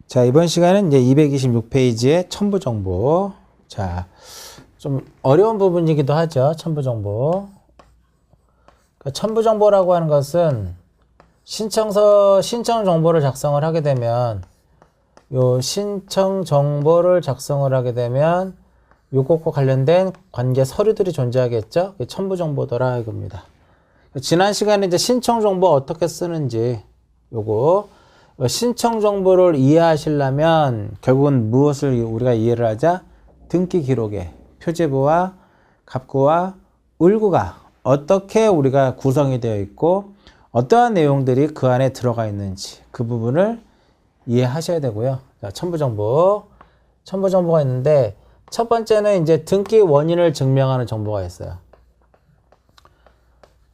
자, 이번 시간은 이제 226페이지의 첨부정보. 자, 좀 어려운 부분이기도 하죠. 첨부정보. 그러니까 첨부정보라고 하는 것은 신청 정보를 작성을 하게 되면 요 신청 정보를 작성을 하게 되면 요것과 관련된 관계 서류들이 존재하겠죠. 그게 첨부정보더라 이겁니다. 지난 시간에 이제 신청 정보 어떻게 쓰는지 요거 신청 정보를 이해하시려면 결국은 무엇을 우리가 이해를 하자? 등기 기록에 표제부와 갑구와 을구가 어떻게 우리가 구성이 되어 있고 어떠한 내용들이 그 안에 들어가 있는지 그 부분을 이해하셔야 되고요. 자, 첨부정보가 있는데 첫 번째는 이제 등기 원인을 증명하는 정보가 있어요.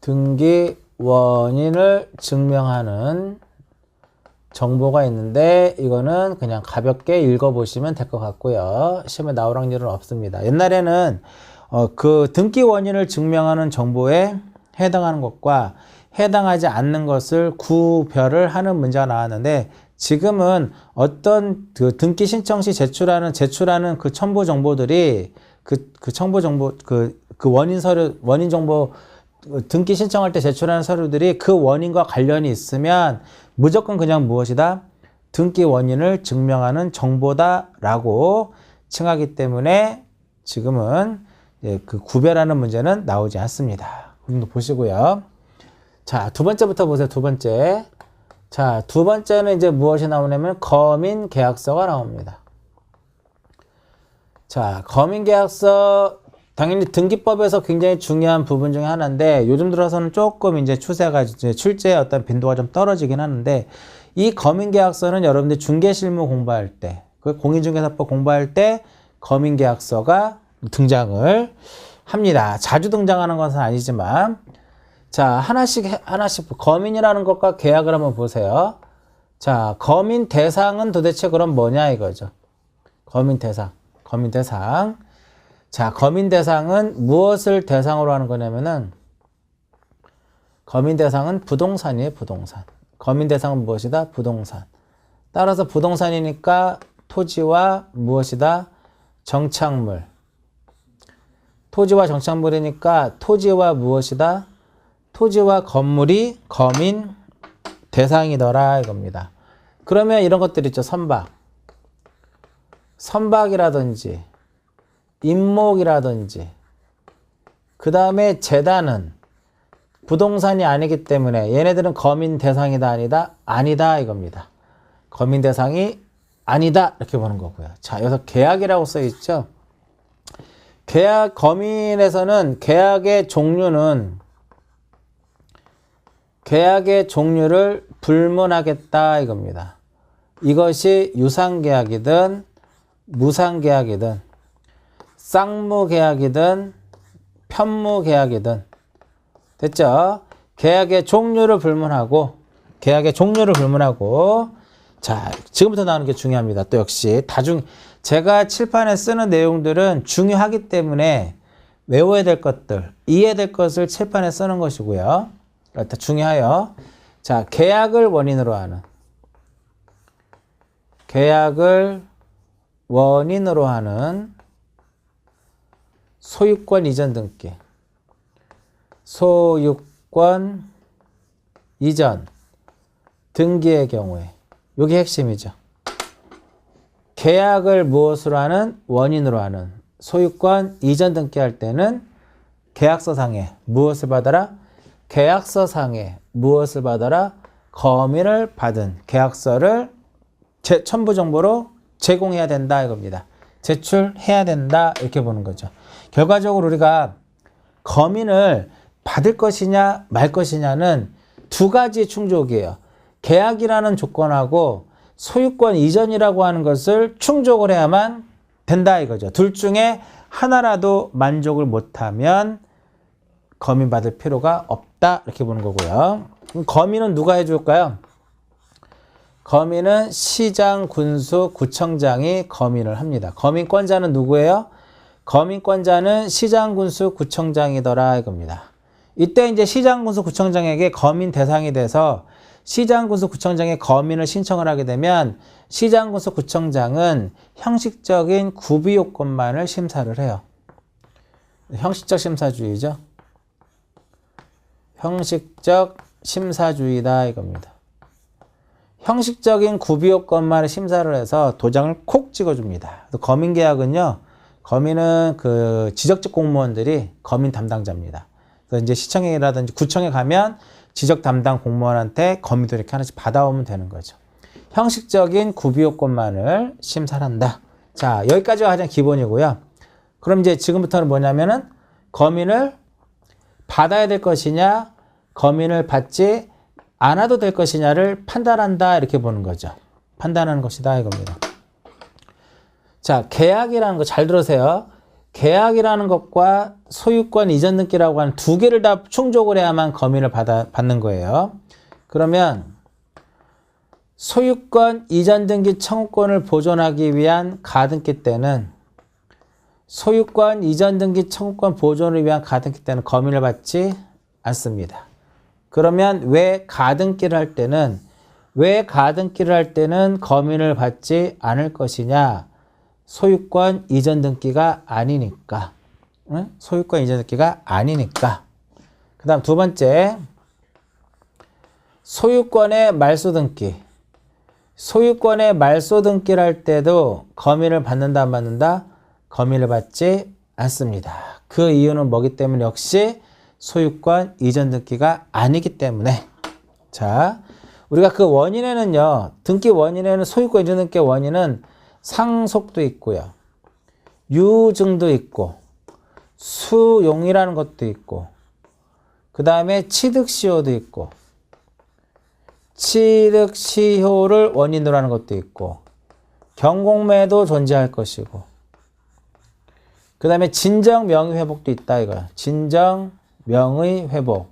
등기 원인을 증명하는 정보가 있는데 이거는 그냥 가볍게 읽어보시면 될 것 같고요. 시험에 나올 확률은 없습니다. 옛날에는 그 등기 원인을 증명하는 정보에 해당하는 것과 해당하지 않는 것을 구별을 하는 문제가 나왔는데 지금은 어떤 그 등기 신청 시 제출하는 그 첨부 정보들이 그 첨부 정보 그 원인 서류 원인 정보 등기 신청할 때 제출하는 서류들이 그 원인과 관련이 있으면 무조건 그냥 무엇이다? 등기 원인을 증명하는 정보다라고 칭하기 때문에 지금은 그 구별하는 문제는 나오지 않습니다. 그럼 보시고요. 자, 두 번째부터 보세요. 두 번째. 자, 두 번째는 이제 무엇이 나오냐면 거민 계약서가 나옵니다. 자, 거민 계약서 당연히 등기법에서 굉장히 중요한 부분 중에 하나인데 요즘 들어서는 조금 이제 추세가 이제 출제의 어떤 빈도가 좀 떨어지긴 하는데 이 거민계약서는 여러분들 중개실무 공부할 때, 그 공인중개사법 공부할 때 거민계약서가 등장을 합니다. 자주 등장하는 것은 아니지만 자, 하나씩 거민이라는 것과 계약을 한번 보세요. 자, 거민 대상은 도대체 그럼 뭐냐 이거죠. 거민 대상. 자, 거민 대상은 무엇을 대상으로 하는 거냐면은 거민 대상은 부동산이에요, 부동산. 거민 대상은 무엇이다? 부동산. 따라서 부동산이니까 토지와 무엇이다? 정착물. 토지와 정착물이니까 토지와 무엇이다? 토지와 건물이 거민 대상이더라 이겁니다. 그러면 이런 것들 있죠. 선박이라든지 임목이라든지 그 다음에 재단은 부동산이 아니기 때문에 얘네들은 거민 대상이다 아니다? 아니다 이겁니다. 거민 대상이 아니다 이렇게 보는 거고요. 자, 여기서 계약이라고 써 있죠. 거민에서는 계약의 종류를 불문하겠다 이겁니다. 이것이 유상계약이든 무상계약이든 쌍무계약이든 편무계약이든 됐죠? 계약의 종류를 불문하고 자, 지금부터 나오는 게 중요합니다. 또 역시 제가 칠판에 쓰는 내용들은 중요하기 때문에 외워야 될 것들, 이해될 것을 칠판에 쓰는 것이고요. 그러니까 중요해요. 자, 계약을 원인으로 하는 소유권 이전 등기. 소유권 이전 등기의 경우에 이게 핵심이죠. 계약을 무엇으로 하는? 원인으로 하는 소유권 이전 등기할 때는 계약서상에 무엇을 받아라? 거민을 받은 계약서를 첨부정보로 제공해야 된다 이겁니다. 제출해야 된다 이렇게 보는 거죠. 결과적으로 우리가 거민을 받을 것이냐 말 것이냐는 두 가지 충족이에요. 계약이라는 조건하고 소유권 이전이라고 하는 것을 충족을 해야만 된다 이거죠. 둘 중에 하나라도 만족을 못하면 거민 받을 필요가 없다 이렇게 보는 거고요. 그럼 거민은 누가 해줄까요? 거민은 시장, 군수, 구청장이 거민을 합니다. 거민권자는 누구예요? 거민권자는 시장, 군수, 구청장이더라 이겁니다. 이때 이제 시장, 군수, 구청장에게 거민 대상이 돼서 시장군수구청장에 검인을 신청을 하게 되면 시장군수구청장은 형식적인 구비요건만을 심사를 해요. 형식적 심사주의죠. 형식적 심사주의다 이겁니다. 형식적인 구비요건만을 심사를 해서 도장을 콕 찍어줍니다. 검인계약은요, 검인은 그 지적직 공무원들이 검인 담당자입니다. 그래서 이제 시청이라든지 구청에 가면 지적 담당 공무원한테 검인도 이렇게 하나씩 받아오면 되는 거죠. 형식적인 구비요건만을 심사를 한다. 자, 여기까지가 가장 기본이고요. 그럼 이제 지금부터는 뭐냐면은 검인을 받아야 될 것이냐, 검인을 받지 않아도 될 것이냐를 판단한다 이렇게 보는 거죠. 판단하는 것이다 이겁니다. 자, 계약이라는 거 잘 들으세요. 계약이라는 것과 소유권 이전 등기라고 하는 두 개를 다 충족을 해야만 검인을 받는 거예요. 그러면 소유권 이전 등기 청구권을 보존하기 위한 가등기 때는 소유권 이전 등기 청구권 보존을 위한 가등기 때는 검인을 받지 않습니다. 그러면 왜 가등기를 할 때는 검인을 받지 않을 것이냐? 소유권 이전 등기가 아니니까. 응? 소유권 이전 등기가 아니니까. 그 다음 두 번째, 소유권의 말소 등기. 소유권의 말소 등기를 할 때도 검인을 받는다 안 받는다? 검인을 받지 않습니다. 그 이유는 뭐기 때문에? 역시 소유권 이전 등기가 아니기 때문에. 자, 우리가 그 원인에는요, 등기 원인에는 소유권 이전 등기 원인은 상속도 있고요, 유증도 있고, 수용이라는 것도 있고, 그 다음에 취득시효도 있고, 취득시효를 원인으로 하는 것도 있고, 경공매도 존재할 것이고, 그 다음에 진정명의회복도 있다 이거야. 진정명의회복.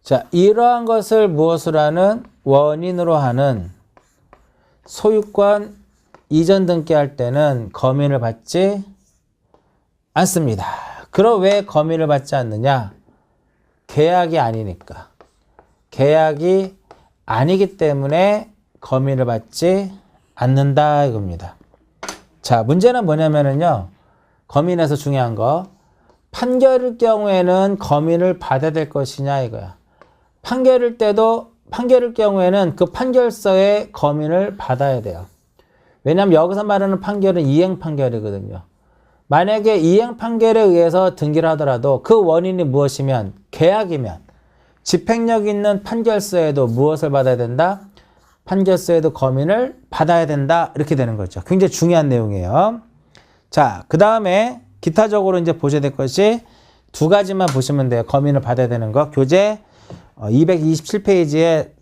자, 이러한 것을 무엇으로 하는? 원인으로 하는 소유권 이전 등기할 때는 검인을 받지 않습니다. 그럼 왜 검인을 받지 않느냐? 계약이 아니니까. 계약이 아니기 때문에 검인을 받지 않는다 이겁니다. 자, 문제는 뭐냐면은요, 검인에서 중요한 거, 판결일 경우에는 검인을 받아야 될 것이냐 이거야. 판결일 경우에는 그 판결서에 검인을 받아야 돼요. 왜냐하면 여기서 말하는 판결은 이행 판결이거든요. 만약에 이행 판결에 의해서 등기를 하더라도 그 원인이 무엇이면, 계약이면 집행력 있는 판결서에도 무엇을 받아야 된다? 판결서에도 검인을 받아야 된다. 이렇게 되는 거죠. 굉장히 중요한 내용이에요. 자, 그 다음에 기타적으로 이제 보셔야 될 것이 두 가지만 보시면 돼요. 검인을 받아야 되는 거. 교재 227페이지에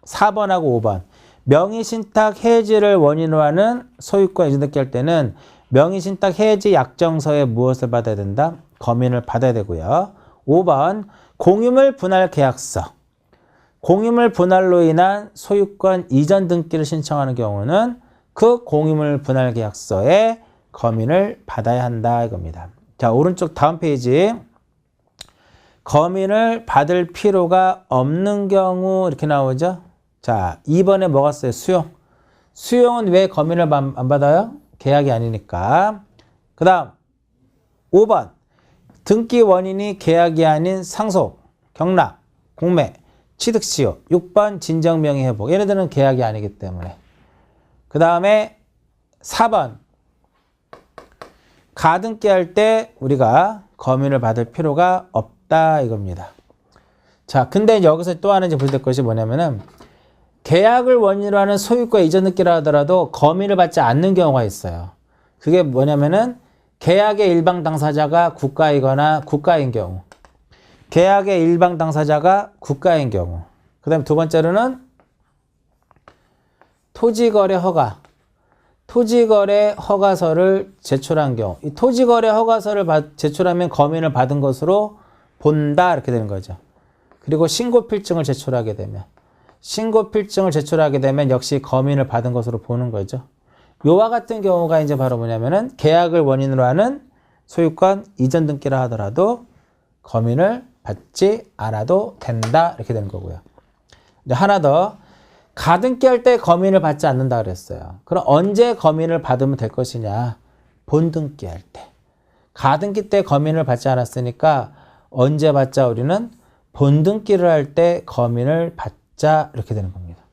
4번하고 5번. 명의신탁 해지를 원인으로 하는 소유권 이전 등기 할 때는 명의신탁 해지 약정서에 무엇을 받아야 된다? 검인을 받아야 되고요. 5번. 공유물 분할 계약서. 공유물 분할로 인한 소유권 이전 등기를 신청하는 경우는 그 공유물 분할 계약서에 검인을 받아야 한다 이겁니다. 자, 오른쪽 다음 페이지. 검인을 받을 필요가 없는 경우 이렇게 나오죠. 자, 2번에 뭐가 써요? 수용. 수용은 왜 검인을 안 받아요? 계약이 아니니까. 그 다음 5번. 등기 원인이 계약이 아닌 상속, 경락, 공매, 취득시효. 6번 진정명의회복. 얘네들은 계약이 아니기 때문에. 그 다음에 4번. 가등기 할 때 우리가 검인을 받을 필요가 없다 이겁니다. 자, 근데 여기서 또 하나 볼 것이 뭐냐면은 계약을 원인으로 하는 소유권 이전 등기라 하더라도 검인을 받지 않는 경우가 있어요. 그게 뭐냐면은 계약의 일방 당사자가 국가이거나 국가인 경우. 계약의 일방 당사자가 국가인 경우. 그 다음에 두 번째로는 토지거래 허가. 토지거래 허가서를 제출한 경우. 이 토지거래 허가서를 제출하면 검인을 받은 것으로 본다 이렇게 되는 거죠. 그리고 신고필증을 제출하게 되면. 신고필증을 제출하게 되면 역시 검인을 받은 것으로 보는 거죠. 요와 같은 경우가 이제 바로 뭐냐면은 계약을 원인으로 하는 소유권 이전 등기라 하더라도 거민을 받지 않아도 된다. 이렇게 되는 거고요. 이제 하나 더. 가등기 할 때 거민을 받지 않는다 그랬어요. 그럼 언제 거민을 받으면 될 것이냐? 본등기 할 때. 가등기 때 거민을 받지 않았으니까 언제 받자? 우리는 본등기를 할 때 거민을 받자. 이렇게 되는 겁니다.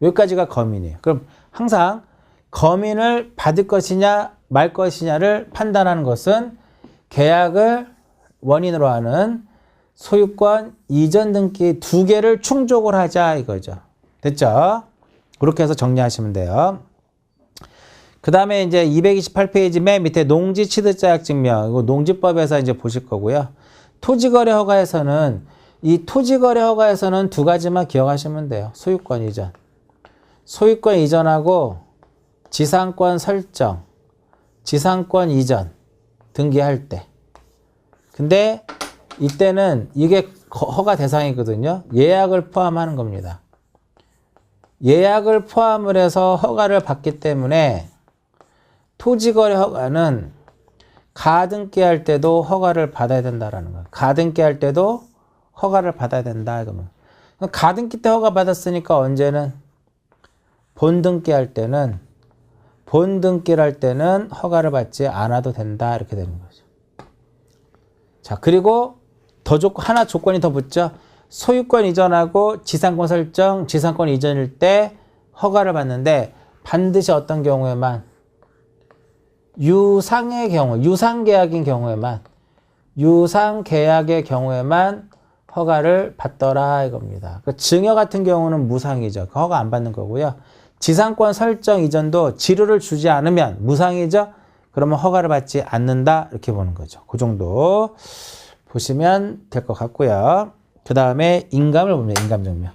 여기까지가 거민이에요. 그럼 항상 거민을 받을 것이냐 말 것이냐를 판단하는 것은 계약을 원인으로 하는 소유권 이전 등기 두 개를 충족을 하자 이거죠. 됐죠? 그렇게 해서 정리하시면 돼요. 그 다음에 이제 228페이지 맨 밑에 농지 취득자약 증명, 이거 농지법에서 이제 보실 거고요. 토지거래 허가에서는 이 토지거래 허가에서는 두 가지만 기억하시면 돼요. 소유권 이전. 소유권 이전하고 지상권 설정, 지상권 이전 등기할 때. 근데 이때는 이게 허가 대상이거든요. 예약을 포함하는 겁니다. 예약을 포함을 해서 허가를 받기 때문에 토지거래 허가는 가등기 할 때도 허가를 받아야 된다라는 거예요. 가등기 할 때도 허가를 받아야 된다. 이거면. 가등기 때 허가 받았으니까 언제는 본등기 할 때는 본등기를 할 때는 허가를 받지 않아도 된다. 이렇게 되는 거죠. 자, 그리고 더 하나 조건이 더 붙죠. 소유권 이전하고 지상권 설정, 지상권 이전일 때 허가를 받는데 반드시 어떤 경우에만 유상의 경우, 유상계약인 경우에만 유상계약의 경우에만 허가를 받더라 이겁니다. 그 증여 같은 경우는 무상이죠. 그 허가 안 받는 거고요. 지상권 설정 이전도 지료를 주지 않으면 무상이죠. 그러면 허가를 받지 않는다 이렇게 보는 거죠. 그 정도 보시면 될 것 같고요. 그 다음에 인감을 봅니다. 인감증명.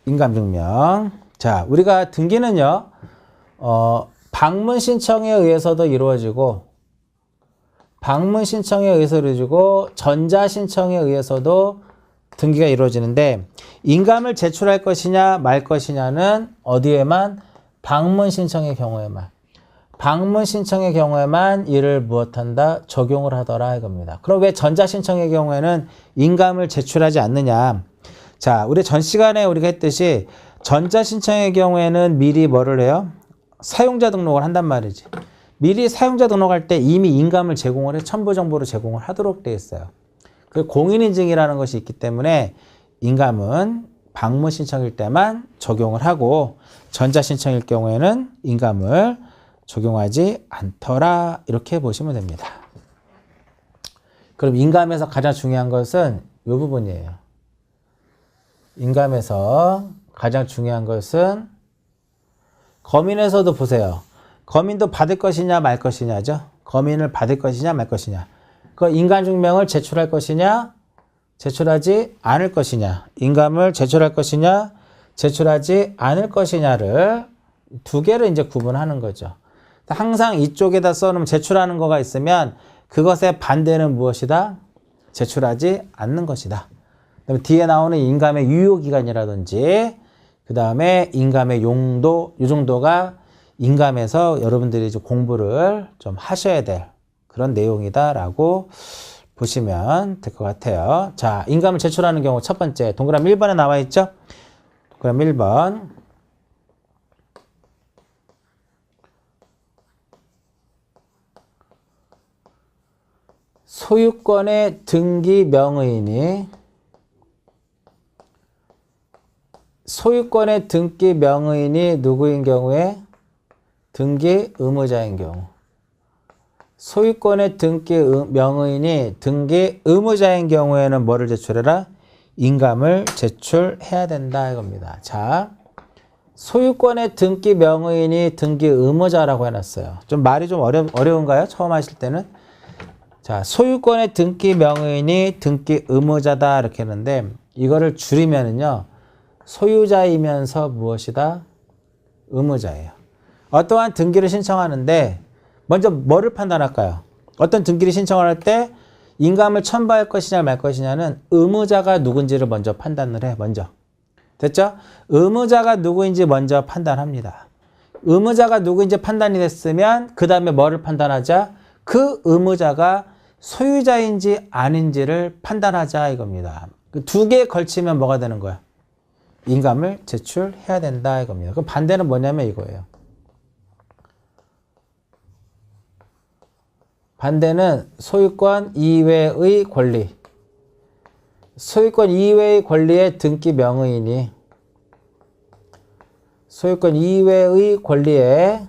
인감증명. 자, 우리가 등기는요, 방문 신청에 의해서도 이루어지고, 방문 신청에 의해서 이루어지고, 전자 신청에 의해서도 등기가 이루어지는데, 인감을 제출할 것이냐, 말 것이냐는 어디에만? 방문 신청의 경우에만. 방문 신청의 경우에만 이를 무엇한다? 적용을 하더라 이겁니다. 그럼 왜 전자 신청의 경우에는 인감을 제출하지 않느냐? 자, 우리 전 시간에 우리가 했듯이 전자 신청의 경우에는 미리 뭐를 해요? 사용자 등록을 한단 말이지. 미리 사용자 등록할 때 이미 인감을 제공을 해 첨부 정보를 제공을 하도록 되어 있어요. 그 공인인증이라는 것이 있기 때문에 인감은 방문 신청일 때만 적용을 하고 전자 신청일 경우에는 인감을 적용하지 않더라 이렇게 보시면 됩니다. 그럼 인감에서 가장 중요한 것은 이 부분이에요. 인감에서 가장 중요한 것은 거민에서도 보세요. 거민도 받을 것이냐 말 것이냐죠. 거민을 받을 것이냐 말 것이냐. 그 인감증명을 제출할 것이냐 제출하지 않을 것이냐. 인감을 제출할 것이냐 제출하지 않을 것이냐를 두 개를 이제 구분하는 거죠. 항상 이쪽에다 써놓으면 제출하는 거가 있으면 그것의 반대는 무엇이다? 제출하지 않는 것이다. 그다음에 뒤에 나오는 인감의 유효기간이라든지 그 다음에 인감의 용도 이 정도가 인감에서 여러분들이 이제 공부를 좀 하셔야 될 그런 내용이다라고 보시면 될 것 같아요. 자, 인감을 제출하는 경우 첫 번째 동그라미 1번에 나와 있죠? 동그라미 1번. 소유권의 등기 명의인이 소유권의 등기 명의인이 누구인 경우에? 등기 의무자인 경우. 소유권의 등기 명의인이 등기 의무자인 경우에는 뭐를 제출해라? 인감을 제출해야 된다 이겁니다. 자, 소유권의 등기 명의인이 등기 의무자라고 해놨어요. 좀 말이 좀 어려운가요? 처음 하실 때는? 자, 소유권의 등기 명의인이 등기 의무자다 이렇게 했는데 이거를 줄이면은요. 소유자이면서 무엇이다? 의무자예요. 어떠한 등기를 신청하는데 먼저 뭐를 판단할까요? 어떤 등기를 신청할 때 인감을 첨부할 것이냐 말 것이냐는 의무자가 누군지를 먼저 판단을 해. 먼저. 됐죠? 의무자가 누구인지 먼저 판단합니다. 의무자가 누구인지 판단이 됐으면 그 다음에 뭐를 판단하자? 그 의무자가 소유자인지 아닌지를 판단하자 이겁니다. 그 두 개에 걸치면 뭐가 되는 거야? 인감을 제출해야 된다 이겁니다. 그럼 반대는 뭐냐면 이거예요. 반대는 소유권 이외의 권리. 소유권 이외의 권리의 등기 명의인이 소유권 이외의 권리의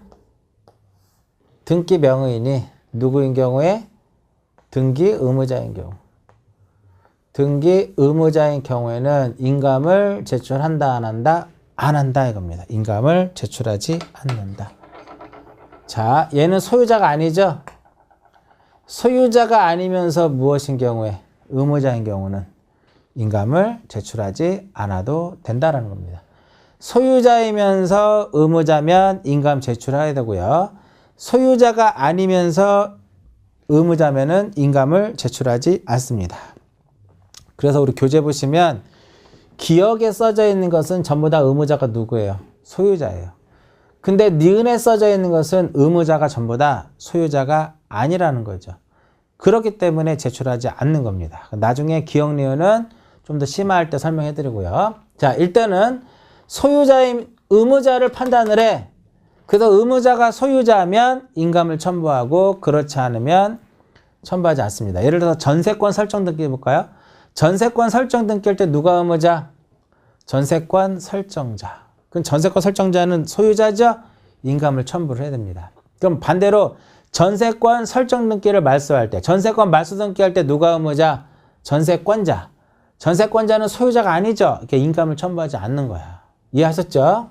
등기 명의인이 누구인 경우에? 등기 의무자인 경우. 등기 의무자인 경우에는 인감을 제출한다 안 한다? 안 한다 이겁니다. 인감을 제출하지 않는다. 자, 얘는 소유자가 아니죠? 소유자가 아니면서 무엇인 경우에? 의무자인 경우는 인감을 제출하지 않아도 된다라는 겁니다. 소유자이면서 의무자면 인감 제출해야 되고요. 소유자가 아니면서 의무자면은 인감을 제출하지 않습니다. 그래서 우리 교재 보시면 기억에 써져 있는 것은 전부 다 의무자가 누구예요? 소유자예요. 근데 니은에 써져 있는 것은 의무자가 전부 다 소유자가 아니라는 거죠. 그렇기 때문에 제출하지 않는 겁니다. 나중에 기억 니은은 좀 더 심화할 때 설명해 드리고요. 자, 일단은 소유자인 의무자를 판단을 해. 그래서 의무자가 소유자면 인감을 첨부하고 그렇지 않으면 첨부하지 않습니다. 예를 들어서 전세권 설정 등기 해볼까요? 전세권 설정 등기할 때 누가 의무자? 전세권 설정자. 그럼 전세권 설정자는 소유자죠? 인감을 첨부를 해야 됩니다. 그럼 반대로 전세권 설정 등기를 말소할 때, 전세권 말소 등기할 때 누가 의무자? 전세권자. 전세권자는 소유자가 아니죠? 이렇게 인감을 첨부하지 않는 거야. 이해하셨죠?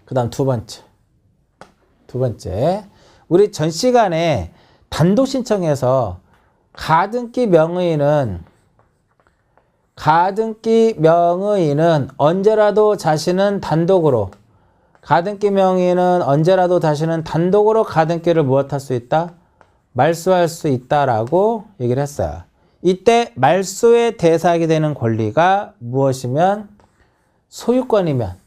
그 다음 두 번째. 우리 전 시간에 단독 신청해서 가등기 명의인은 언제라도 자신은 단독으로 가등기를 무엇할 수 있다? 말소할 수 있다라고 얘기를 했어요. 이때 말소의 대상이 되는 권리가 무엇이면 소유권이면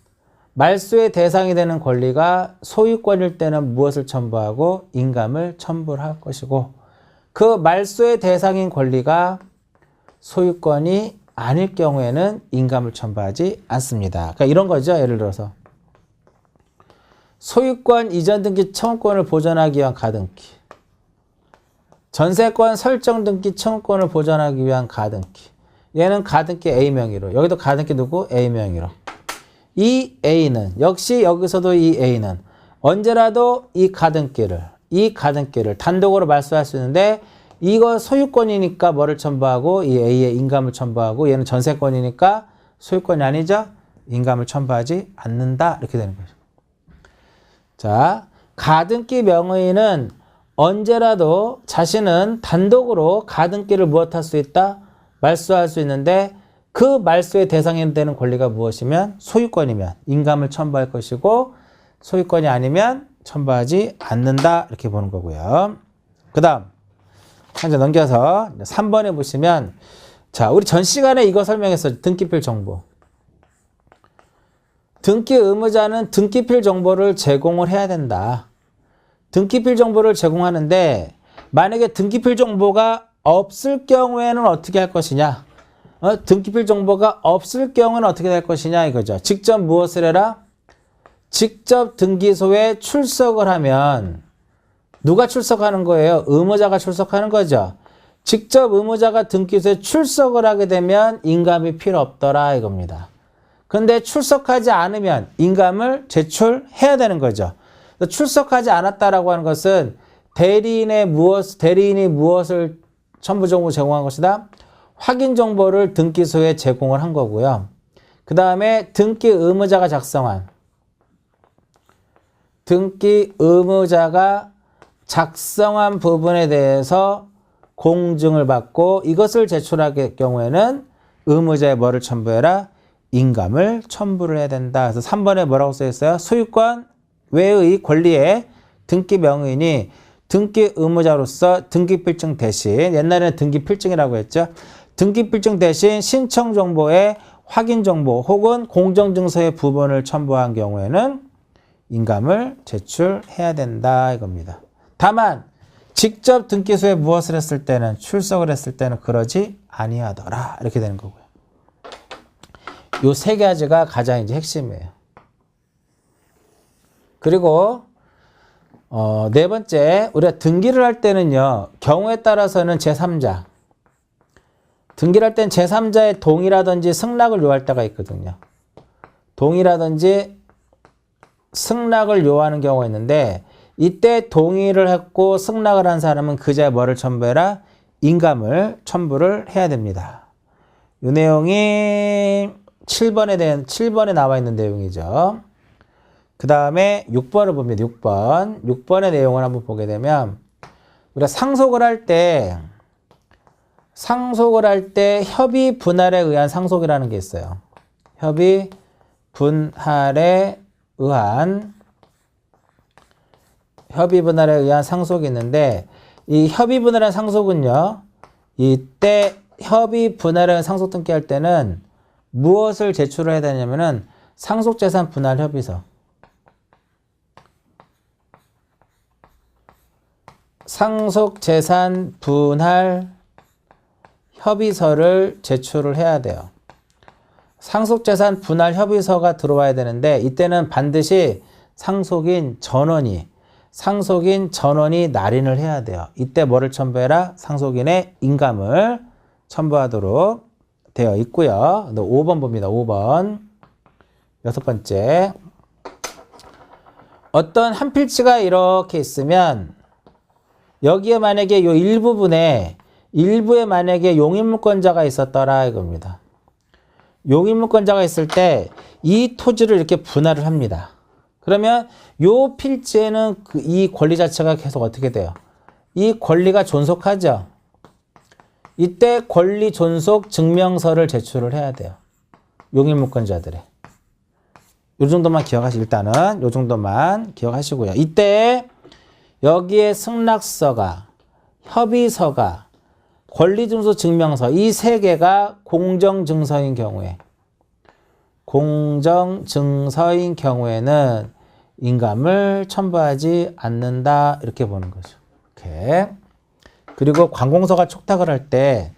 말소의 대상이 되는 권리가 소유권일 때는 무엇을 첨부하고 인감을 첨부를 할 것이고 그 말소의 대상인 권리가 소유권이 아닐 경우에는 인감을 첨부하지 않습니다. 그러니까 이런 거죠. 예를 들어서 소유권 이전 등기 청구권을 보전하기 위한 가등기, 전세권 설정 등기 청구권을 보전하기 위한 가등기. 얘는 가등기 A 명의로, 여기도 가등기 누구? A 명의로. 이 A는 역시 여기서도 이 A는 언제라도 이 가등기를 단독으로 말소할 수 있는데 이거 소유권이니까 뭐를 첨부하고 이 A의 인감을 첨부하고 얘는 전세권이니까 소유권이 아니죠? 인감을 첨부하지 않는다 이렇게 되는 거죠. 자, 가등기 명의인은 언제라도 자신은 단독으로 가등기를 무엇할 수 있다? 말소할 수 있는데 그 말소의 대상이 되는 권리가 무엇이면 소유권이면 인감을 첨부할 것이고 소유권이 아니면 첨부하지 않는다 이렇게 보는 거고요. 그 다음 한자 넘겨서 3번에 보시면 자, 우리 전 시간에 이거 설명했어요. 등기필 정보. 등기 의무자는 등기필 정보를 제공을 해야 된다. 등기필 정보를 제공하는데 만약에 등기필 정보가 없을 경우에는 어떻게 할 것이냐? 등기필 정보가 없을 경우는 어떻게 될 것이냐 이거죠. 직접 무엇을 해라? 직접 등기소에 출석을 하면 누가 출석하는 거예요? 의무자가 출석하는 거죠. 직접 의무자가 등기소에 출석을 하게 되면 인감이 필요 없더라 이겁니다. 근데 출석하지 않으면 인감을 제출해야 되는 거죠. 출석하지 않았다라고 하는 것은 대리인이 무엇을 첨부 정보 제공한 것이다? 확인 정보를 등기소에 제공을 한 거고요. 그 다음에 등기 의무자가 작성한 부분에 대해서 공증을 받고 이것을 제출할 경우에는 의무자의 뭐를 첨부해라? 인감을 첨부를 해야 된다. 그래서 3번에 뭐라고 써 있어요? 소유권 외의 권리의 등기 명의인이 등기 의무자로서 등기필증 대신, 옛날에는 등기필증이라고 했죠. 등기필증 대신 신청 정보에 확인 정보 혹은 공정 증서의 부분을 첨부한 경우에는 인감을 제출해야 된다 이겁니다. 다만 직접 등기소에 무엇을 했을 때는 출석을 했을 때는 그러지 아니하더라 이렇게 되는 거고요. 요 세 가지가 가장 이제 핵심이에요. 그리고 네 번째, 우리가 등기를 할 때는요, 경우에 따라서는 제3자. 등기를 할 때는 제3자의 동의라든지 승낙을 요할 때가 있거든요. 동의라든지 승낙을 요하는 경우가 있는데, 이때 동의를 했고 승낙을 한 사람은 그자의 뭐를 첨부해라? 인감을 첨부를 해야 됩니다. 이 내용이 7번에 나와 있는 내용이죠. 그 다음에 6번을 봅니다. 6번. 6번의 내용을 한번 보게 되면 우리가 상속을 할 때 협의 분할에 의한 상속이라는 게 있어요. 협의 분할에 의한 상속이 있는데 이 협의 분할에 의한 상속은요. 이때 협의 분할에 의한 상속 등기할 때는 무엇을 제출을 해야 되냐면은 상속재산 분할 협의서. 상속재산 분할 협의서를 제출을 해야 돼요. 상속재산 분할 협의서가 들어와야 되는데 이때는 반드시 상속인 전원이 날인을 해야 돼요. 이때 뭐를 첨부해라? 상속인의 인감을 첨부하도록 되어 있고요. 5번 봅니다. 5번. 여섯 번째. 어떤 한 필지가 이렇게 있으면 여기에 만약에 요 일부에 만약에 용인물권자가 있었더라 이겁니다. 용인물권자가 있을 때 이 토지를 이렇게 분할을 합니다. 그러면 요 필지에는 이 권리 자체가 계속 어떻게 돼요? 이 권리가 존속하죠. 이때 권리 존속 증명서를 제출을 해야 돼요. 용인물권자들의. 요 정도만 일단은 요 정도만 기억하시고요. 이때 여기에 승낙서가, 협의서가, 권리증서 증명서 이 세 개가 공정증서인 경우에는 인감을 첨부하지 않는다 이렇게 보는 거죠. 이렇게. 그리고 관공서가 촉탁을 할 때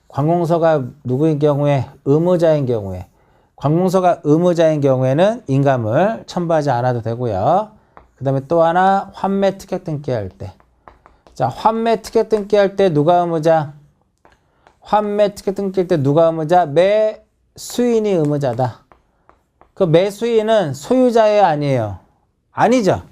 관공서가 누구인 경우에 의무자인 경우에 관공서가 의무자인 경우에는 인감을 첨부하지 않아도 되고요. 그 다음에 또 하나 환매 특약 등기할 때. 자, 환매 특약 등기할 때 누가 의무자? 매수인이 의무자다. 그 매수인은 소유자예요, 아니에요? 아니죠.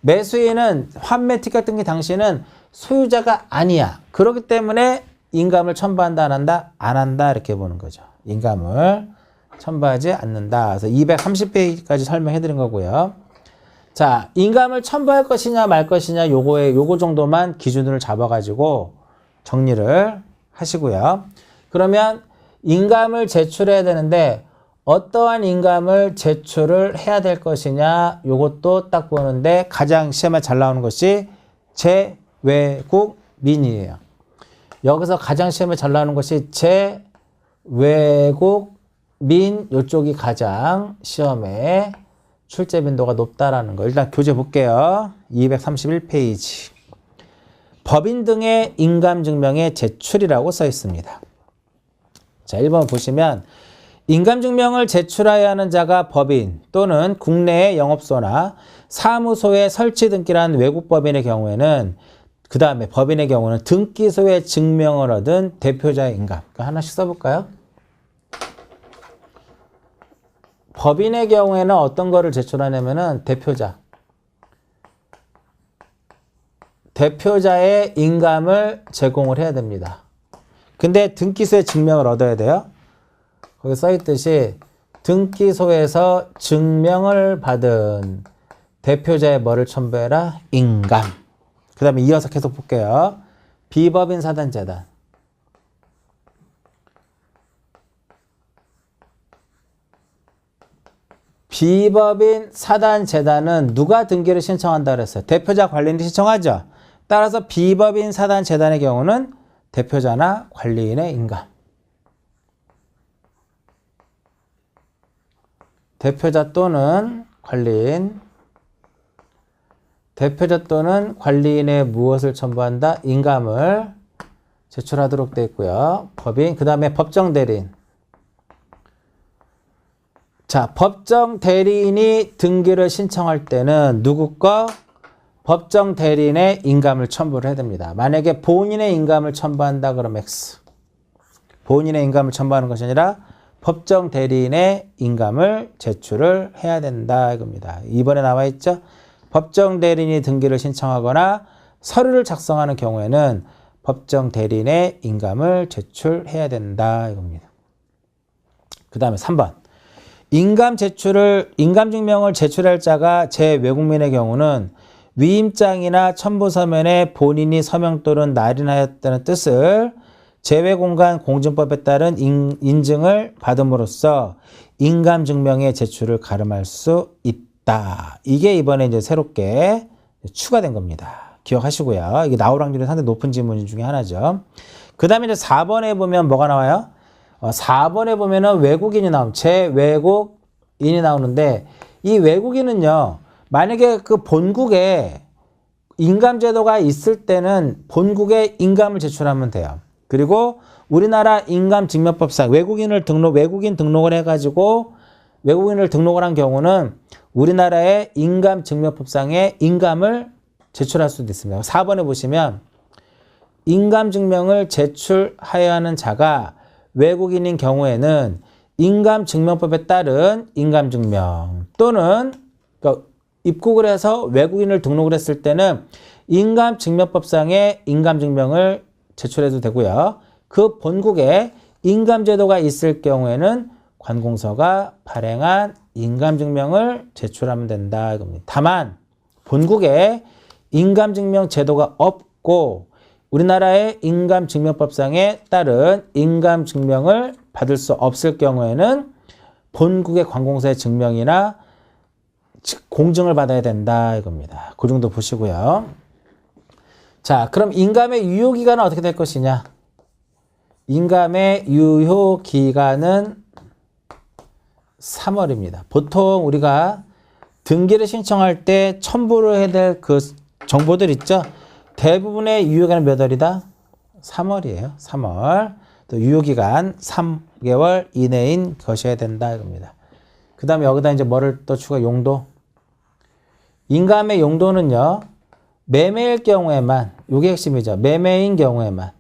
매수인은 환매 특약 등기 당시는 소유자가 아니야. 그렇기 때문에 인감을 첨부한다, 안 한다? 안 한다 이렇게 보는 거죠. 인감을 첨부하지 않는다. 그래서 230페이지까지 설명해 드린 거고요. 자, 인감을 첨부할 것이냐 말 것이냐 요거 정도만 기준을 잡아가지고 정리를 하시고요. 그러면 인감을 제출해야 되는데 어떠한 인감을 제출을 해야 될 것이냐 요것도 딱 보는데 가장 시험에 잘 나오는 것이 재외국민이에요. 여기서 가장 시험에 잘 나오는 것이 재외국민 요쪽이 가장 시험에 출제 빈도가 높다라는 거. 일단 교재 볼게요. 231페이지. 법인 등의 인감증명의 제출이라고 써 있습니다. 자, 1번 보시면 인감증명을 제출해야 하는 자가 법인 또는 국내의 영업소나 사무소에 설치 등기한 외국법인의 경우에는 그 다음에 법인의 경우는 등기소에 증명을 얻은 대표자의 인감. 그러니까 하나씩 써볼까요? 법인의 경우에는 어떤 거를 제출하냐면은 대표자의 인감을 제공을 해야 됩니다. 근데 등기소에 증명을 얻어야 돼요. 거기 써있듯이 등기소에서 증명을 받은 대표자의 뭐를 첨부해라? 인감. 그 다음에 이어서 계속 볼게요. 비법인 사단재단. 비법인 사단재단은 누가 등기를 신청한다 그랬어요? 대표자 관리인이 신청하죠. 따라서 비법인 사단재단의 경우는 대표자나 관리인의 인감. 대표자 또는 관리인. 대표자 또는 관리인의 무엇을 첨부한다? 인감을 제출하도록 되어 있고요. 법인, 그 다음에 법정 대리인. 자, 법정 대리인이 등기를 신청할 때는 누구 거? 법정 대리인의 인감을 첨부를 해야 됩니다. 만약에 본인의 인감을 첨부한다 그러면 X. 본인의 인감을 첨부하는 것이 아니라 법정 대리인의 인감을 제출을 해야 된다 이겁니다. 이번에 나와 있죠? 법정 대리인이 등기를 신청하거나 서류를 작성하는 경우에는 법정 대리인의 인감을 제출해야 된다 이겁니다. 그 다음에 3번. 인감증명을 제출할 자가 제외국민의 경우는 위임장이나 첨부서면에 본인이 서명 또는 날인하였다는 뜻을 제외공간공증법에 따른 인증을 받음으로써 인감증명의 제출을 가름할 수 있다. 이게 이번에 이제 새롭게 추가된 겁니다. 기억하시고요. 이게 나올 확률이 상당히 높은 질문 중에 하나죠. 그 다음에 이제 4번에 보면 뭐가 나와요? 4번에 보면은 외국인이 나오면 제외국인이 나오는데 이 외국인은요. 만약에 그 본국에 인감제도가 있을 때는 본국에 인감을 제출하면 돼요. 그리고 우리나라 인감증명법상 외국인 등록을 해가지고 외국인을 등록을 한 경우는 우리나라의 인감증명법상에 인감을 제출할 수도 있습니다. 4번에 보시면 인감증명을 제출하여야 하는 자가 외국인인 경우에는 인감증명법에 따른 인감증명 또는 그러니까 입국을 해서 외국인을 등록을 했을 때는 인감증명법상의 인감증명을 제출해도 되고요. 그 본국에 인감제도가 있을 경우에는 관공서가 발행한 인감증명을 제출하면 된다 이겁니다. 다만 본국에 인감증명 제도가 없고 우리나라의 인감증명법상에 따른 인감증명을 받을 수 없을 경우에는 본국의 관공서의 증명이나 공증을 받아야 된다 이겁니다. 그 정도 보시고요. 자, 그럼 인감의 유효기간은 어떻게 될 것이냐? 인감의 유효기간은 3월입니다. 보통 우리가 등기를 신청할 때 첨부를 해야 될 그 정보들 있죠? 대부분의 유효기간은 몇 월이다? 3월이에요. 3월. 또 유효기간 3개월 이내인 것이어야 된다 이겁니다. 그 다음에 여기다 이제 뭐를 또 추가 용도? 인감의 용도는요. 매매일 경우에만, 이게 핵심이죠. 매매인 경우에만.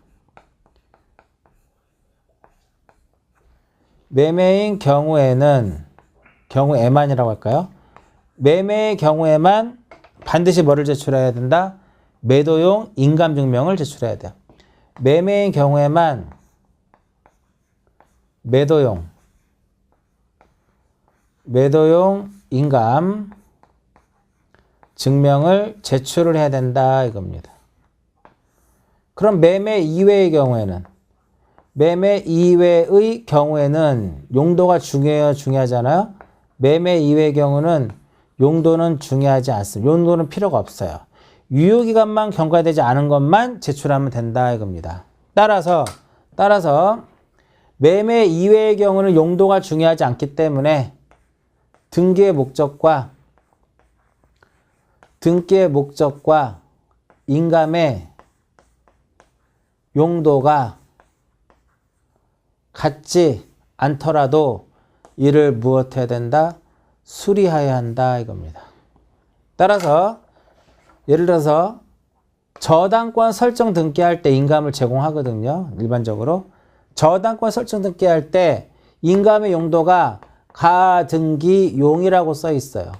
매매인 경우에만이라고 할까요? 매매의 경우에만 반드시 뭐를 제출해야 된다? 매도용 인감증명을 제출해야 돼요. 매매인 경우에만 매도용 인감 증명을 제출을 해야 된다 이겁니다. 그럼 매매 이외의 경우에는 용도가 중요하잖아요. 매매 이외의 경우는 용도는 중요하지 않습니다. 용도는 필요가 없어요. 유효기간만 경과되지 않은 것만 제출하면 된다 이겁니다. 따라서 매매 이외의 경우는 용도가 중요하지 않기 때문에 등기의 목적과 인감의 용도가 같지 않더라도 이를 무엇해야 된다? 수리해야 한다 이겁니다. 따라서 예를 들어서 저당권 설정 등기할 때 인감을 제공하거든요. 일반적으로. 저당권 설정 등기할 때 인감의 용도가 가등기용이라고 써 있어요.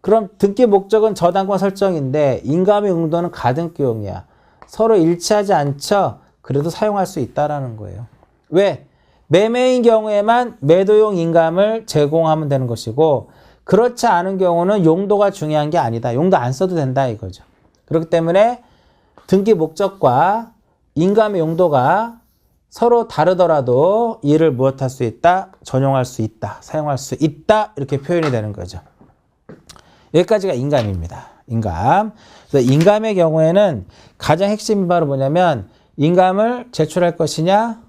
그럼 등기 목적은 저당권 설정인데 인감의 용도는 가등기용이야. 서로 일치하지 않죠? 그래도 사용할 수 있다라는 거예요. 왜? 매매인 경우에만 매도용 인감을 제공하면 되는 것이고 그렇지 않은 경우는 용도가 중요한 게 아니다. 용도 안 써도 된다 이거죠. 그렇기 때문에 등기 목적과 인감의 용도가 서로 다르더라도 이를 무엇할 수 있다? 전용할 수 있다. 사용할 수 있다. 이렇게 표현이 되는 거죠. 여기까지가 인감입니다. 인감. 그래서 인감의 경우에는 가장 핵심이 바로 뭐냐면 인감을 제출할 것이냐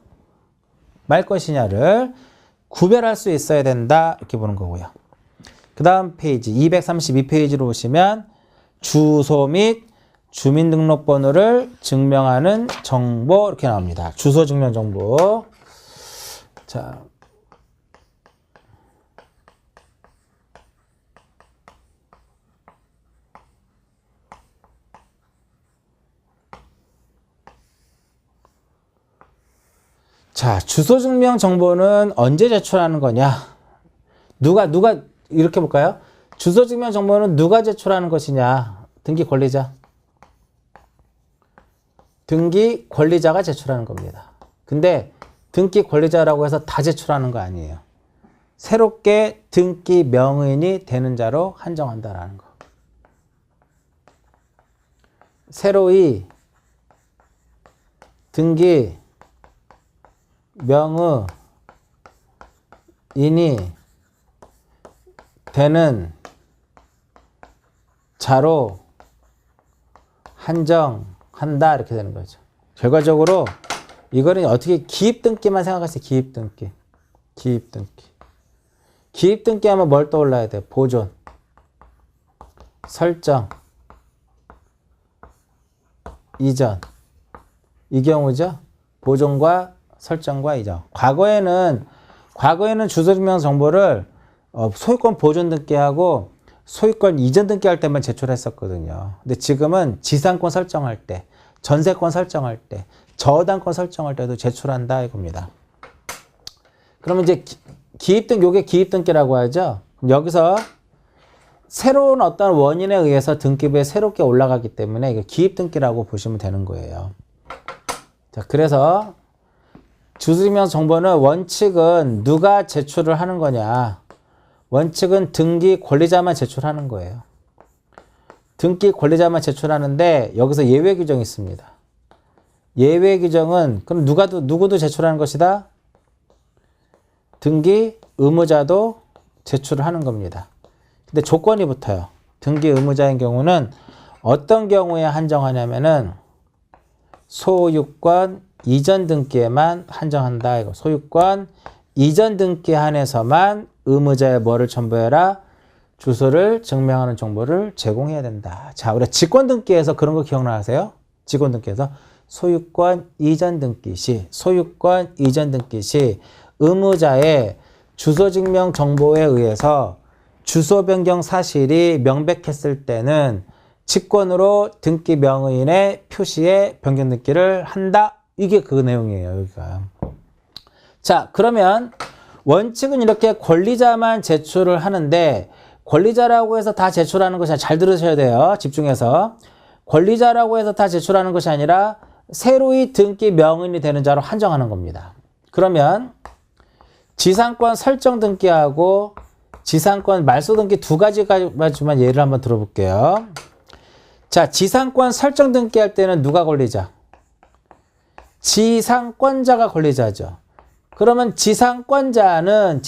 말 것이냐를 구별할 수 있어야 된다 이렇게 보는 거고요. 그 다음 페이지 232페이지로 보시면 주소 및 주민등록번호를 증명하는 정보 이렇게 나옵니다. 주소 증명 정보. 자, 주소 증명 정보는 언제 제출하는 거냐? 누가 이렇게 볼까요? 주소 증명 정보는 누가 제출하는 것이냐? 등기 권리자. 등기 권리자가 제출하는 겁니다. 근데 등기 권리자라고 해서 다 제출하는 거 아니에요. 새롭게 등기 명의인이 되는 자로 한정한다라는 거. 새로이 등기 명의인이 되는 자로 한정한다 이렇게 되는 거죠. 결과적으로 이거는 어떻게 기입등기만 생각하세요. 기입등기. 기입등기 하면 뭘 떠올라야 돼요? 보존, 설정, 이전. 이 경우죠. 보존과 설정과 이전. 과거에는 주소증명 정보를 소유권 보존 등기하고 소유권 이전 등기할 때만 제출했었거든요. 근데 지금은 지상권 설정할 때, 전세권 설정할 때, 저당권 설정할 때도 제출한다 이겁니다. 그러면 이제 요게 기입등기라고 하죠. 여기서 새로운 어떤 원인에 의해서 등기부에 새롭게 올라가기 때문에 이거 기입등기라고 보시면 되는 거예요. 자, 그래서 주소증명 정보는 원칙은 누가 제출을 하는 거냐? 원칙은 등기 권리자만 제출하는 거예요. 등기 권리자만 제출하는데 여기서 예외 규정이 있습니다. 예외 규정은 그럼 누구도 제출하는 것이다? 등기 의무자도 제출을 하는 겁니다. 근데 조건이 붙어요. 등기 의무자인 경우는 어떤 경우에 한정하냐면은 소유권 이전 등기에만 한정한다. 이거 소유권 이전 등기에 한해서만 의무자의 뭐를 첨부해라? 주소를 증명하는 정보를 제공해야 된다. 자, 우리 직권 등기에서 그런 거 기억나세요? 직권 등기에서 소유권 이전 등기 시 의무자의 주소 증명 정보에 의해서 주소 변경 사실이 명백했을 때는 직권으로 등기 명의인의 표시에 변경 등기를 한다. 이게 그 내용이에요, 여기가. 자, 그러면 원칙은 이렇게 권리자만 제출을 하는데 권리자라고 해서 다 제출하는 것이 아니라 잘 들으셔야 돼요. 집중해서. 권리자라고 해서 다 제출하는 것이 아니라 새로이 등기 명의인이 되는 자로 한정하는 겁니다. 그러면 지상권 설정 등기하고 지상권 말소 등기 두 가지만 예를 한번 들어볼게요. 자, 지상권 설정 등기할 때는 누가 권리자? 지상권자가 권리자죠. 그러면 지상권자는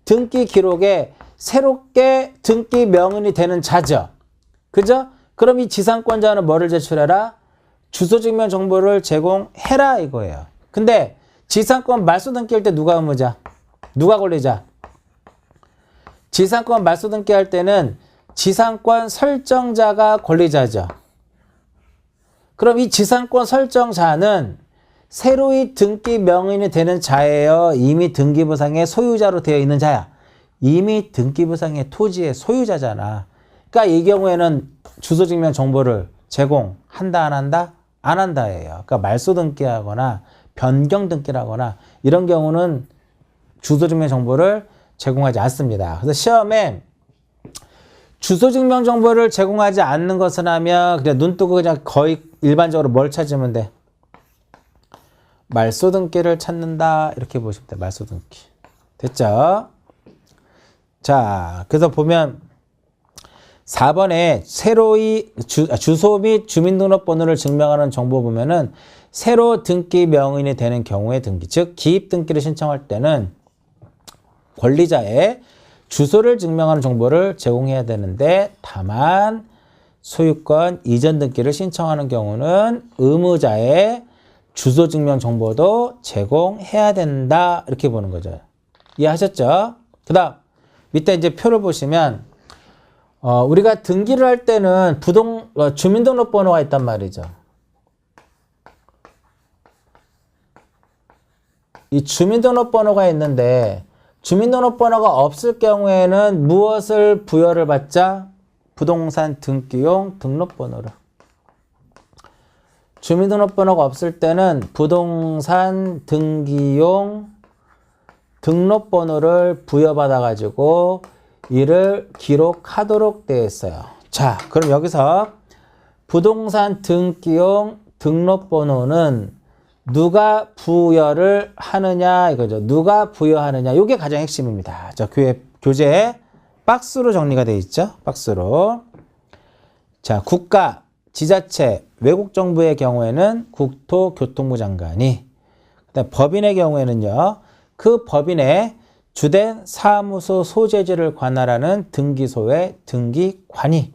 등기 기록에 새롭게 등기 명의인이 되는 자죠. 그죠? 그럼 이 지상권자는 뭐를 제출해라? 주소증명 정보를 제공해라 이거예요. 근데 지상권 말소 등기할 때 누가 의무자? 누가 권리자? 지상권 말소 등기할 때는 지상권 설정자가 권리자죠. 그럼 이 지상권 설정자는 새로이 등기 명의인이 되는 자예요? 이미 등기부상의 소유자로 되어 있는 자야? 이미 등기부상의 토지의 소유자잖아. 그러니까 이 경우에는 주소증명 정보를 제공한다 안 한다? 안 한다예요. 그러니까 말소 등기하거나 변경 등기라거나 이런 경우는 주소증명 정보를 제공하지 않습니다. 그래서 시험에 주소증명 정보를 제공하지 않는 것은 하면 그냥 눈 뜨고 그냥 거의 일반적으로 뭘 찾으면 돼? 말소 등기를 찾는다 이렇게 보시면 돼. 말소 등기. 됐죠? 자, 그래서 보면 4번에 새로이 주소 및 주민등록번호를 증명하는 정보 보면은 새로 등기 명의인이 되는 경우의 등기, 즉 기입 등기를 신청할 때는 권리자의 주소를 증명하는 정보를 제공해야 되는데 다만 소유권 이전 등기를 신청하는 경우는 의무자의 주소 증명 정보도 제공해야 된다. 이렇게 보는 거죠. 이해하셨죠? 그 다음 밑에 이제 표를 보시면 우리가 등기를 할 때는 주민등록번호가 있단 말이죠. 이 주민등록번호가 있는데 주민등록번호가 없을 경우에는 무엇을 부여를 받자? 부동산 등기용 등록번호를. 주민등록번호가 없을 때는 부동산 등기용 등록번호를 부여받아가지고 이를 기록하도록 되어 있어요. 자, 그럼 여기서 부동산 등기용 등록번호는 누가 부여를 하느냐 이거죠. 누가 부여하느냐. 이게 가장 핵심입니다. 자, 교재에 박스로 정리가 되어 있죠. 박스로. 자, 국가, 지자체, 외국 정부의 경우에는 국토교통부 장관이, 그다음 법인의 경우에는요. 그 법인의 주된 사무소 소재지를 관할하는 등기소의 등기관이,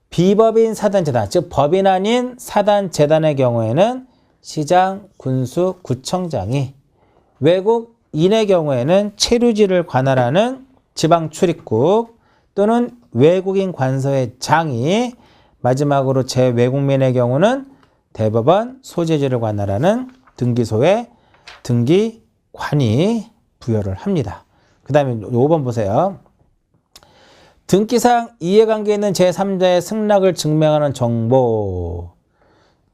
비법인 사단재단, 즉 법인 아닌 사단재단의 경우에는 시장, 군수, 구청장이, 외국인의 경우에는 체류지를 관할하는 지방출입국 또는 외국인 관서의 장이, 마지막으로 제외국민의 경우는 대법원 소재지를 관할하는 등기소의 등기관이 부여를 합니다. 그 다음에 5번 보세요. 등기상 이해관계 있는 제3자의 승낙을 증명하는 정보.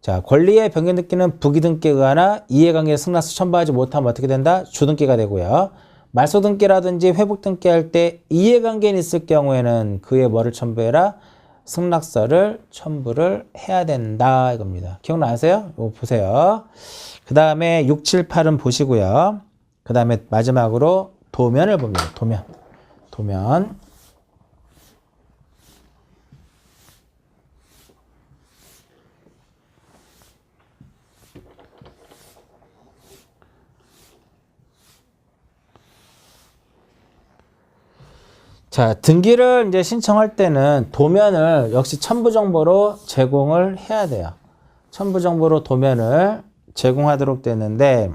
자, 권리의 변경 등기는 부기등기에 의하나 이해관계의 승낙서 첨부하지 못하면 어떻게 된다? 주등기가 되고요. 말소등기라든지 회복등기할 때 이해관계인 있을 경우에는 그에 뭐를 첨부해라? 승낙서를 첨부를 해야 된다 이겁니다. 기억나세요? 이거 보세요. 그 다음에 6, 7, 8은 보시고요. 그 다음에 마지막으로 도면을 봅니다. 도면. 자, 등기를 이제 신청할 때는 도면을 역시 첨부 정보로 제공을 해야 돼요. 첨부 정보로 도면을 제공하도록 되는데,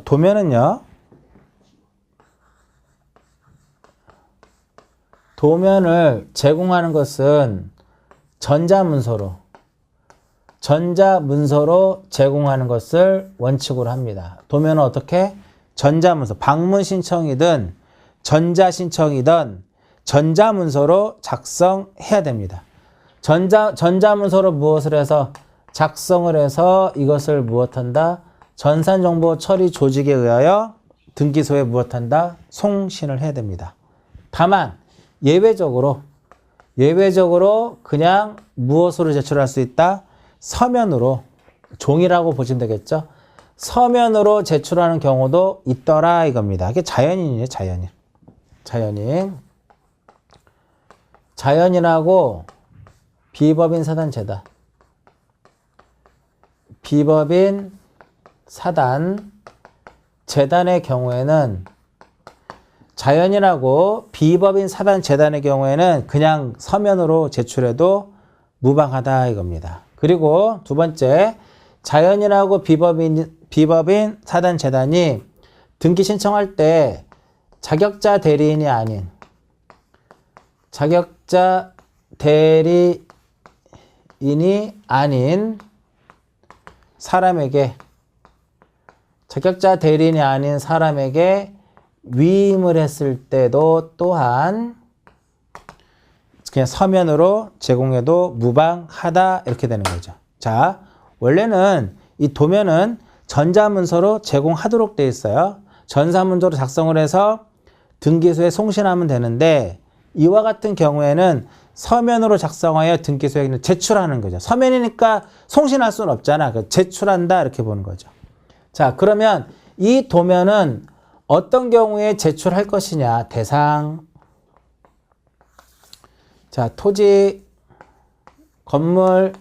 도면은요, 도면을 제공하는 것은 전자문서로 제공하는 것을 원칙으로 합니다. 도면은 어떻게? 전자문서, 방문 신청이든 전자신청이든 전자문서로 작성해야 됩니다. 전자문서로 무엇을 해서? 작성을 해서 이것을 무엇한다? 전산정보 처리 조직에 의하여 등기소에 무엇한다? 송신을 해야 됩니다. 다만 예외적으로 그냥 무엇으로 제출할 수 있다? 서면으로, 종이라고 보시면 되겠죠? 서면으로 제출하는 경우도 있더라 이겁니다. 이게 자연인이에요. 자연인하고 비법인 사단재단. 비법인 사단 재단의 경우에는, 자연인하고 비법인 사단 재단의 경우에는 그냥 서면으로 제출해도 무방하다 이겁니다. 그리고 두 번째, 자연인하고 비법인 사단 재단이 등기 신청할 때 자격자 대리인이 아닌 사람에게 위임을 했을 때도 또한 그냥 서면으로 제공해도 무방하다 이렇게 되는 거죠. 자, 원래는 이 도면은 전자문서로 제공하도록 되어 있어요. 전자문서로 작성을 해서 등기소에 송신하면 되는데, 이와 같은 경우에는 서면으로 작성하여 등기소에 제출하는 거죠. 서면이니까 송신할 수는 없잖아. 제출한다 이렇게 보는 거죠. 자, 그러면 이 도면은 어떤 경우에 제출할 것이냐. 대상. 자, 토지, 건물,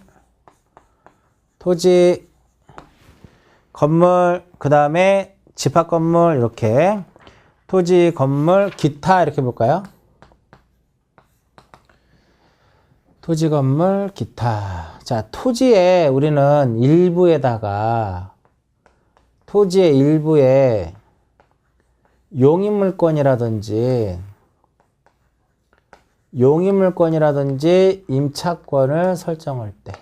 그 다음에 집합건물 이렇게, 토지, 건물, 기타 이렇게 볼까요? 토지, 건물, 기타. 자, 토지의 우리는 일부에다가 토지의 일부에 용익물권이라든지 임차권을 설정할 때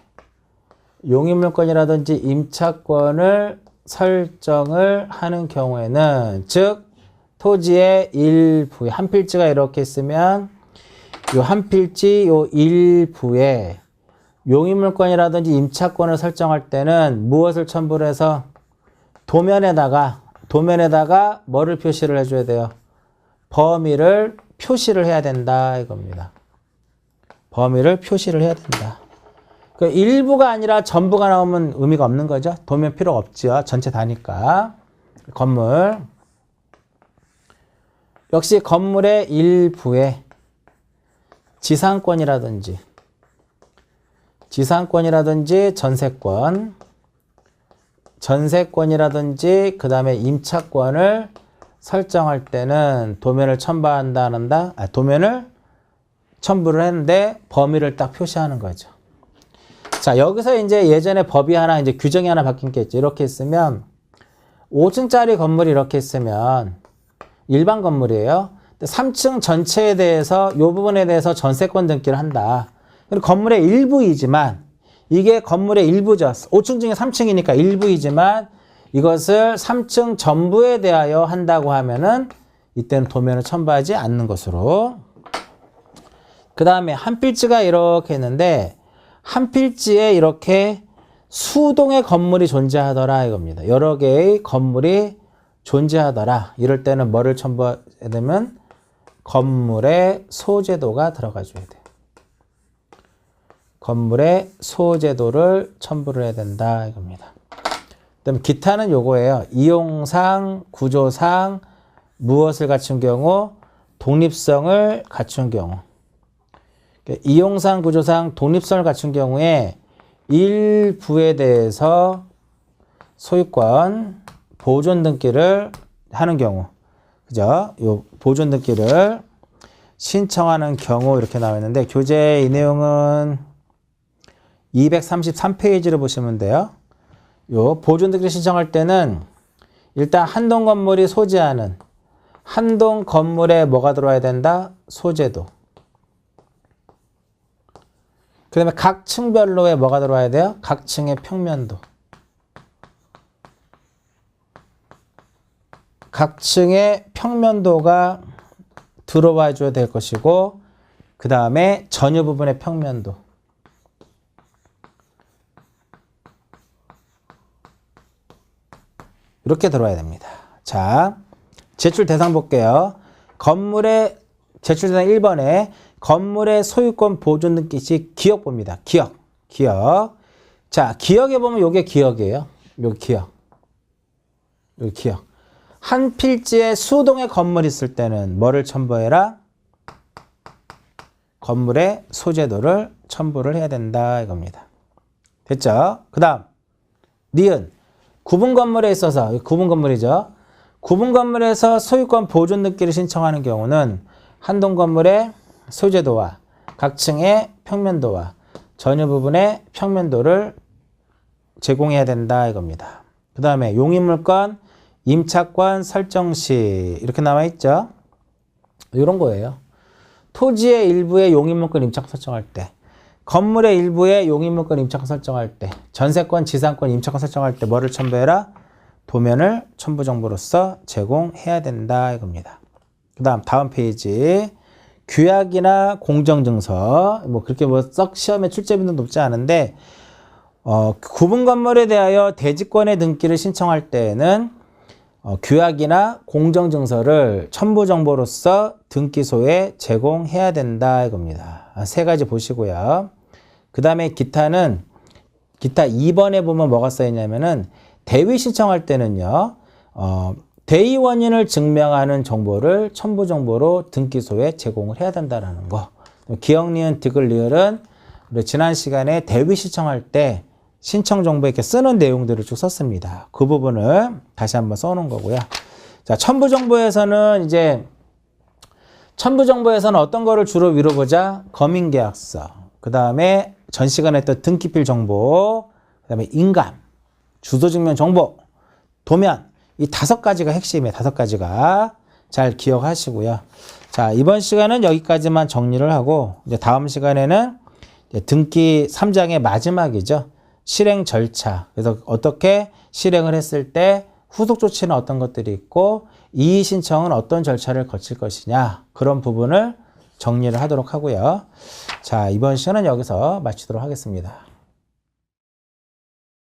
용익물권이라든지 임차권을 설정을 하는 경우에는 즉 토지의 일부에 한 필지가 이렇게 있으면 요 한 필지 요 일부에 용익물권이라든지 임차권을 설정할 때는 무엇을 첨부를 해서 도면에다가 뭐를 표시를 해줘야 돼요? 범위를 표시를 해야 된다 이겁니다. 범위를 표시를 해야 된다. 그 일부가 아니라 전부가 나오면 의미가 없는 거죠. 도면 필요 없죠. 전체 다니까. 건물. 역시 건물의 일부에 지상권이라든지 전세권이라든지 그 다음에 임차권을 설정할 때는 도면을 도면을 첨부를 했는데 범위를 딱 표시하는 거죠. 자, 여기서 이제 예전에 법이 하나, 이제 규정이 하나 바뀐 게 있죠. 이렇게 있으면 5층짜리 건물이 이렇게 있으면 일반 건물이에요. 3층 전체에 대해서 이 부분에 대해서 전세권 등기를 한다. 건물의 일부이지만 이게 건물의 일부죠. 5층 중에 3층이니까 일부이지만 이것을 3층 전부에 대하여 한다고 하면은 이때는 도면을 첨부하지 않는 것으로. 그 다음에 한 필지가 이렇게 있는데 한 필지에 이렇게 수동의 건물이 존재하더라 이겁니다. 여러 개의 건물이 존재하더라. 이럴 때는 뭐를 첨부해야 되면 건물의 소재도가 들어가줘야 돼요. 건물의 소재도를 첨부를 해야 된다 이겁니다. 그다음 기타는 요거예요. 이용상, 구조상 무엇을 갖춘 경우? 독립성을 갖춘 경우. 이용상, 구조상 독립성을 갖춘 경우에 일부에 대해서 소유권 보존 등기를 하는 경우, 그죠? 요 보존 등기를 신청하는 경우 이렇게 나와 있는데 교재 이 내용은 233페이지를 보시면 돼요. 요 보존 등기를 신청할 때는 일단 한 동 건물이 소지하는 한 동 건물에 뭐가 들어와야 된다? 소재도. 그 다음에 각 층별로에 뭐가 들어와야 돼요? 각 층의 평면도. 각 층의 평면도가 들어와 줘야 될 것이고 그 다음에 전유 부분의 평면도. 이렇게 들어와야 됩니다. 자, 제출 대상 볼게요. 건물의 제출 대상 1번에 건물의 소유권 보존 등기 시 기억 봅니다. 기억. 자, 기억에 보면 요게 기억이에요. 요게 기억. 요게 기억. 한 필지에 수동의 건물이 있을 때는 뭐를 첨부해라? 건물의 소재도를 첨부를 해야 된다 이겁니다. 됐죠? 그 다음 니은 구분 건물에 있어서 구분 건물이죠. 구분 건물에서 소유권 보존 등기를 신청하는 경우는 한 동 건물의 소재도와 각 층의 평면도와 전유 부분의 평면도를 제공해야 된다 이겁니다. 그 다음에 용익물권 임차권 설정 시 이렇게 나와 있죠. 이런 거예요. 토지의 일부에 용익물권 임차권 설정할 때, 건물의 일부에 용익물권 임차권 설정할 때, 전세권, 지상권 임차권 설정할 때 뭐를 첨부해라? 도면을 첨부 정보로서 제공해야 된다 이겁니다. 그 다음 페이지. 규약이나 공정증서, 뭐 그렇게 뭐 썩 시험에 출제 빈도 높지 않은데, 구분 건물에 대하여 대지권의 등기를 신청할 때에는 규약이나 공정증서를 첨부 정보로서 등기소에 제공해야 된다 이겁니다. 세 가지 보시고요. 그 다음에 기타는 기타 2번에 보면 뭐가 써 있냐면은 대위 신청할 때는요. 대의 원인을 증명하는 정보를 첨부 정보로 등기소에 제공을 해야 된다는 거. 기억, 니은, 디귿, 리을은 우리 지난 시간에 대위 신청할 때 신청 정보에 이렇게 쓰는 내용들을 쭉 썼습니다. 그 부분을 다시 한번 써놓은 거고요. 자, 첨부 정보에서는 첨부 정보에서는 어떤 거를 주로 미뤄보자? 검인계약서, 그 다음에 전 시간에 했던 등기필 정보, 그 다음에 인감, 주소증명 정보, 도면, 이 5가지가 핵심이에요. 5가지가. 잘 기억하시고요. 자, 이번 시간은 여기까지만 정리를 하고, 이제 다음 시간에는 이제 등기 3장의 마지막이죠. 실행 절차. 그래서 어떻게 실행을 했을 때 후속 조치는 어떤 것들이 있고, 이의 신청은 어떤 절차를 거칠 것이냐. 그런 부분을 정리를 하도록 하고요. 자, 이번 시간은 여기서 마치도록 하겠습니다.